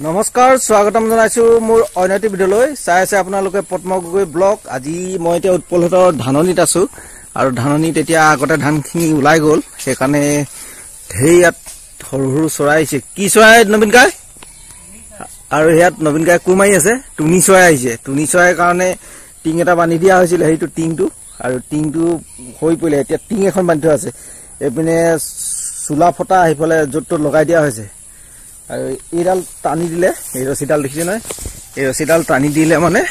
নমস্কাৰ স্বাগতম জনাইছো মোৰ অনৈতিক ভিডিঅলৈ চাই আছে আপোনালোকে পদ্ম গগৈ ব্লগ। আজি মই এতিয়া উৎপলহতৰ ধাননিত আছো আৰু ধাননিত এতিয়া আগতে ধানখিনি ওলাই গ'ল, সেইকাৰণে ধেৰ ইয়াত সৰু সৰু চৰাই আহিছে। কি চৰাই নবীন কাই? আৰু ইয়াত নবীন কাই কোৰ মাৰি আছে। টুনি চৰাই আহিছে। টুনি চৰাইৰ কাৰণে টিং এটা বান্ধি দিয়া হৈছিল, সেইটো টিংটো, আৰু টিংটো হৈ পৰিলে। এতিয়া টিং এখন বান্ধি থোৱা আছে। এইপিনে চোলা ফটা আহিফালে য'ত ত'ত লগাই দিয়া হৈছে। আৰু এইডাল টানি দিলে, এই ৰছীডাল দেখিছে নহয়, এই ৰছীডাল টানি দিলে মানে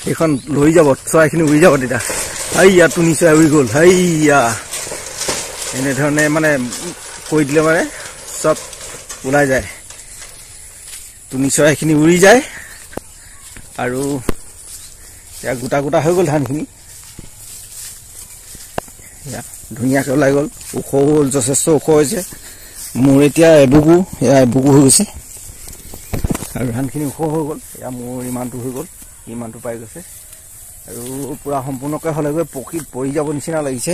এইখন লৈ যাব, চৰাইখিনি উৰি যাব। তেতিয়া হেইয়া টুনি চৰাই উৰি গ'ল, হেইয়া এনেধৰণে মানে কৈ দিলে মানে চব ওলাই যায়, টুনি চৰাইখিনি উৰি যায়। আৰু এতিয়া গোটা গোটা হৈ গ'ল ধানখিনি, ধুনীয়াকৈ ওলাই গ'ল, ওখ হ'ল, যথেষ্ট ওখ হৈছে। মোৰ এতিয়া এবুকু হৈ গৈছে আৰু ধানখিনি ওখ হৈ গ'ল। এয়া মোৰ ইমানটো হৈ গ'ল, ইমানটো পাই গৈছে আৰু পুৰা সম্পূৰ্ণকৈ হ'লে গৈ পকীত পৰি যাব নিচিনা লাগিছে।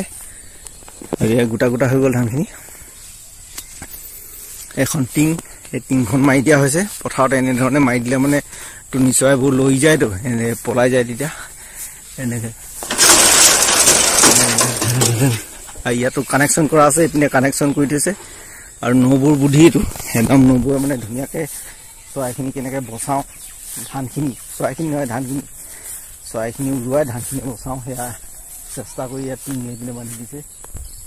আৰু এয়া গোটা গোটা হৈ গ'ল ধানখিনি। এখন টিং, এই টিংখন মাৰি দিয়া হৈছে পথাৰত। এনেধৰণে মাৰি দিলে মানে টুনি চৰাইবোৰ লৈ যায়তো, এনে পলাই যায়। তেতিয়া এনেকৈ ইয়াতো কানেকশ্যন কৰা আছে, এইপিনে কানেকশ্যন কৰি থৈছে। আৰু নৌবোৰ বুদ্ধিটো একদম, নৌবোৰে মানে ধুনীয়াকৈ চৰাইখিনি কেনেকৈ বচাওঁ, ধানখিনি, চৰাইখিনি নহয় ধানখিনি, চৰাইখিনি উৰুৱাই ধানখিনি বচাওঁ, সেয়া চেষ্টা কৰি ইয়াত টিং এইপিনে বান্ধি দিছে,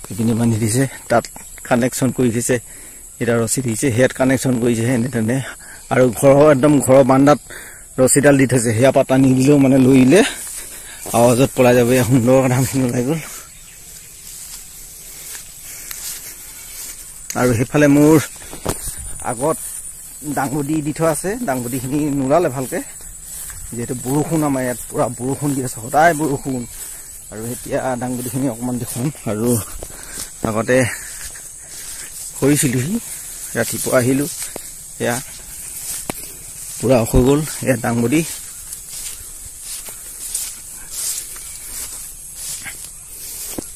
সেইপিনে বান্ধি দিছে। তাত কানেকশ্যন কৰি দিছে, এতিয়া ৰছী দিছে, সেয়াত কানেকশ্যন কৰিছে এনেধৰণে। আৰু একদম ঘৰৰ বান্দাত ৰছীডাল দি থৈছে, সেয়া পৰা টানি দিলেও মানে লৈ দিলে আৱাজত পলাই যাব। এয়া সুন্দৰ ধানখিনি ওলাই গ'ল। আৰু সেইফালে মোৰ আগত দাংবডি দি থোৱা আছে, দাংবডিখিনি নোলালে ভালকে, যিহেতু বৰষুণ আমাৰ ইয়াত পুৰা বৰষুণ দি আছে, সদায় বৰষুণ। আৰু এতিয়া দাংবডিখিনি অকণমান দেখোন। আৰু আগতে কৰিছিলোহি, ৰাতিপুৱা আহিলোঁ, এয়া পুৰা হৈ গ'ল। এয়া দাংবডি,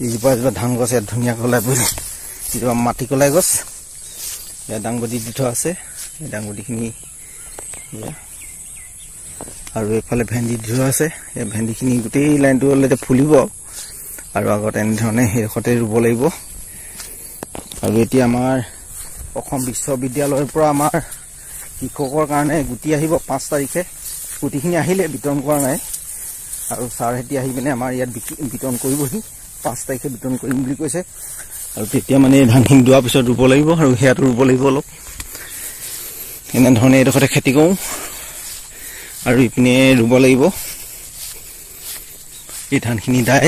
এজোপা ধান গছ ইয়াত ধুনীয়াকৈ ওলাই পৰিলে, এজোপা মাটি কলাই গছ, এয়া দাংবডি দি থোৱা আছে, এই দাংবডিখিনি। আৰু এইফালে ভেন্দি দি থোৱা আছে, এই ভেন্দিখিনি গোটেই লাইনটো এতিয়া ফুলিব। আৰু আগত এনেধৰণে সেইডোখৰতে ৰুব লাগিব। আৰু এতিয়া আমাৰ অসম বিশ্ববিদ্যালয়ৰ পৰা আমাৰ কৃষকৰ কাৰণে গুটি আহিব 5 তাৰিখে। গুটিখিনি আহিলে, বিতৰণ কৰা নাই। আৰু ছাৰহেঁতি আহি পিনে আমাৰ ইয়াত বিতৰণ কৰিবহি, 5 তাৰিখে বিতৰণ কৰিম বুলি কৈছে। আৰু তেতিয়া মানে ধানখিনি দোৱাৰ পিছত ৰুব লাগিব, আৰু সেয়াটো ৰুব লাগিব অলপ। এনেধৰণে এইডোখৰতে খেতি কৰোঁ, আৰু ইপিনে ৰুব লাগিব এই ধানখিনি দাই।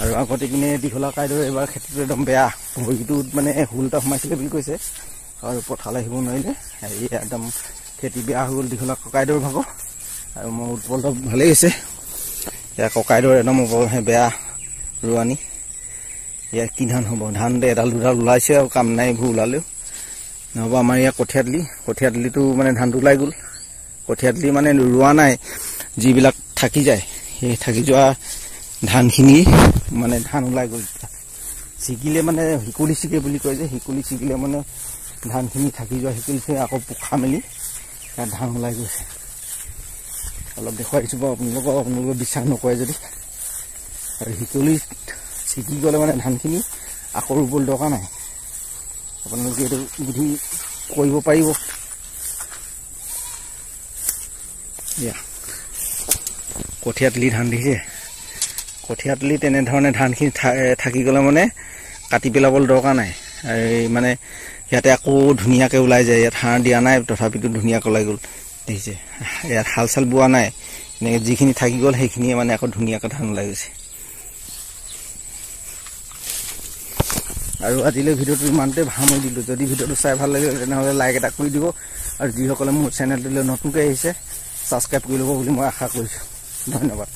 আৰু আগত ইপিনে দীঘলা কাইদৰ এইবাৰ খেতিটো একদম বেয়া, ভৰিটোত মানে হুল এটা সোমাইছিলে বুলি কৈছে, আৰু পথাৰলৈ আহিব নোৱাৰিলে। হেৰি একদম খেতি বেয়া হৈ গ'ল দীঘলা ককাইদেউৰ ভাগৰ। আৰু মোৰ উৎপলটো ভালেই হৈছে। এয়া ককাইদেউৰ একদম বেয়া ৰোৱানি। ইয়াত কি ধান হ'ব? ধান এডাল দুডাল ওলাইছে আৰু কাম নাই, এইবোৰ ওলালেও নহ'ব। আমাৰ ইয়াত কঠীয়া দিলিটো মানে ধানটো ওলাই গ'ল। কঠীয়া দিলি মানে ৰোৱা নাই, যিবিলাক থাকি যায়, সেই থাকি যোৱা ধানখিনি মানে ধান ওলাই গ'ল। ছিগিলে মানে শিকলি ছিগে বুলি কয় যে, শিকলি ছিগিলে মানে ধানখিনি থাকি যোৱা শিকলিছে আকৌ পোখা মেলি তাত ধান ওলাই গৈছে। অলপ দেখুৱাই দিছোঁ বাৰু আপোনালোকে বিশ্বাস নকৰে যদি। আৰু শিকলি ছিগি গ'লে মানে ধানখিনি আকৌ ৰুবলৈ দৰকাৰ নাই, আপোনালোকে এইটো বুদ্ধি কৰিব পাৰিব। কঠীয়া তুলি ধান দিছে, কঠীয়া তুলি তেনেধৰণে ধানখিনি থাকি গ'লে মানে কাটি পেলাবলৈ দৰকাৰ নাই। এই মানে ইয়াতে আকৌ ধুনীয়াকৈ ওলাই যায়। ইয়াত সাৰ দিয়া নাই, তথাপিতো ধুনীয়াকৈ ওলাই গ'ল, দেখিছে। ইয়াত হাল চাল বোৱা নাই, এনেকৈ যিখিনি থাকি গ'ল সেইখিনিয়ে মানে আকৌ ধুনীয়াকৈ ধান ওলাই গৈছে। আৰু আজিলৈ ভিডিঅ'টো ইমানতে সামৰি দিলোঁ। যদি ভিডিঅ'টো চাই ভাল লাগিলে তেনেহ'লে লাইক এটা কৰি দিব, আৰু যিসকলে মোৰ চেনেলটোলৈ নতুনকৈ আহিছে ছাবস্ক্ৰাইব কৰি ল'ব বুলি মই আশা কৰিছোঁ। ধন্যবাদ।